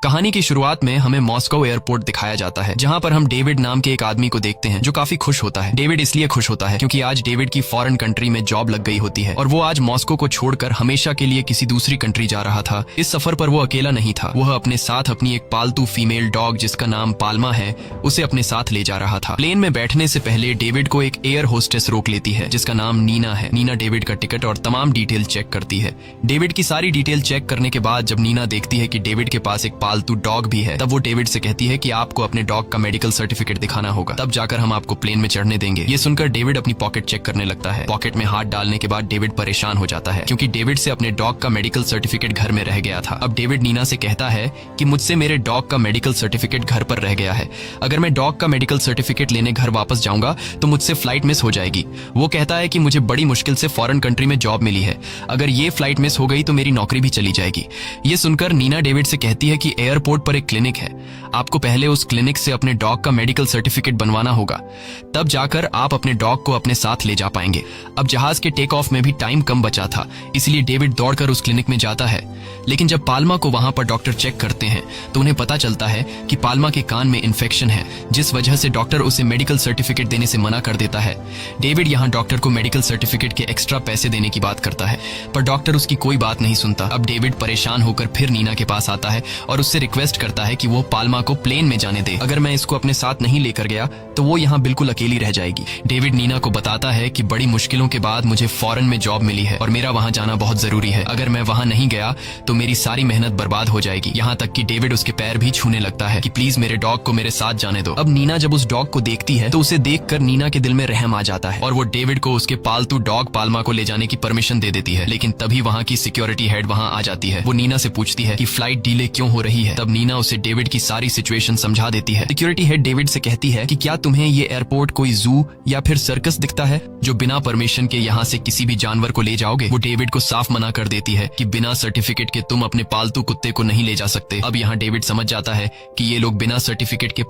कहानी की शुरुआत में हमें मॉस्को एयरपोर्ट दिखाया जाता है, जहां पर हम डेविड नाम के एक आदमी को देखते हैं जो काफी खुश होता है। डेविड इसलिए खुश होता है क्योंकि आज डेविड की फॉरेन कंट्री में जॉब लग गई होती है और वो आज मॉस्को को छोड़कर हमेशा के लिए किसी दूसरी कंट्री जा रहा था। इस सफर पर वो अकेला नहीं था, वह अपने साथ अपनी एक पालतू फीमेल डॉग जिसका नाम पाल्मा है उसे अपने साथ ले जा रहा था। प्लेन में बैठने से पहले डेविड को एक एयर होस्टेस रोक लेती है जिसका नाम नीना है। नीना डेविड का टिकट और तमाम डिटेल चेक करती है। डेविड की सारी डिटेल चेक करने के बाद जब नीना देखती है कि डेविड के पास एक पालतू डॉग भी है, तब वो डेविड से कहती है कि आपको अपने डॉग का मेडिकल सर्टिफिकेट दिखाना होगा, तब जाकर हम आपको प्लेन में चढ़ने देंगे। ये सुनकर डेविड अपनी पॉकेट चेक करने लगता है। पॉकेट में हाथ डालने के बाद डेविड परेशान हो जाता है क्योंकि डेविड से अपने डॉग का मेडिकल सर्टिफिकेट घर में रह गया था। अब डेविड नीना से कहता है कि मुझसे मेरे डॉग का मेडिकल सर्टिफिकेट घर पर रह गया है, अगर मैं डॉग का मेडिकल सर्टिफिकेट लेने घर वापस जाऊंगा तो मुझसे फ्लाइट मिस हो जाएगी। वो कहता है कि मुझे बड़ी मुश्किल से फॉरेन कंट्री में जॉब मिली है, अगर ये फ्लाइट मिस हो गई तो मेरी नौकरी भी चली जाएगी। ये सुनकर नीना डेविड से कहती है कि एयरपोर्ट पर एक क्लिनिक है, आपको पहले उस क्लिनिक से अपने डॉग का मेडिकल सर्टिफिकेट बनवाना होगा, तब जाकर आप अपने डॉग को अपने साथ ले जा पाएंगे। अब जहाज के टेक ऑफ में भी टाइम कम बचा था, इसलिए डेविड दौड़कर उस क्लिनिक में जाता है। लेकिन जब पाल्मा को वहां पर डॉक्टर चेक करते हैं तो उन्हें पता चलता है कि पाल्मा के कान में इन्फेक्शन है, जिस वजह से डॉक्टर उसे मेडिकल सर्टिफिकेट देने से मना कर देता है। डेविड यहाँ डॉक्टर को मेडिकल सर्टिफिकेट के एक्स्ट्रा पैसे देने की बात करता है, पर डॉक्टर उसकी कोई बात नहीं सुनता। अब डेविड परेशान होकर फिर नीना के पास आता है और उससे रिक्वेस्ट करता है कि वो पाल्मा को प्लेन में जाने दे, अगर मैं इसको अपने साथ नहीं लेकर गया तो वो यहाँ बिल्कुल अकेली रह जाएगी। डेविड नीना को बताता है कि बड़ी मुश्किलों के बाद मुझे फॉरेन में जॉब मिली है और मेरा वहां जाना बहुत जरूरी है, अगर मैं वहां नहीं गया तो मेरी सारी मेहनत बर्बाद हो जाएगी। यहाँ तक कि डेविड उसके पैर भी छूने लगता है कि प्लीज मेरे डॉग को मेरे साथ जाने दो। अब नीना जब उस डॉग को देखती है तो उसे देखकर नीना के दिल में रहम आ जाता है और वो डेविड को उसके पालतू डॉग पाल्मा को ले जाने की परमिशन दे देती है। लेकिन तभी वहाँ की सिक्योरिटी हेड वहाँ आ जाती है। वो नीना से पूछती है कि फ्लाइट डिले क्यों हो रही है। तब नीना उसे डेविड की सारी सिचुएशन समझा देती है। सिक्योरिटी हेड डेविड से कहती है कि क्या तुम्हें ये एयरपोर्ट कोई जू या फिर सर्कस दिखता है जो बिना परमिशन के यहाँ से किसी भी जानवर को ले जाओगे। वो डेविड को साफ मना कर देती है कि बिना सर्टिफिकेट के तुम अपने पालतू कुत्ते को नहीं ले जा सकते। अब यहाँ डेविड समझ जाता है कि ये लोग बिना सर्टिफिकेट के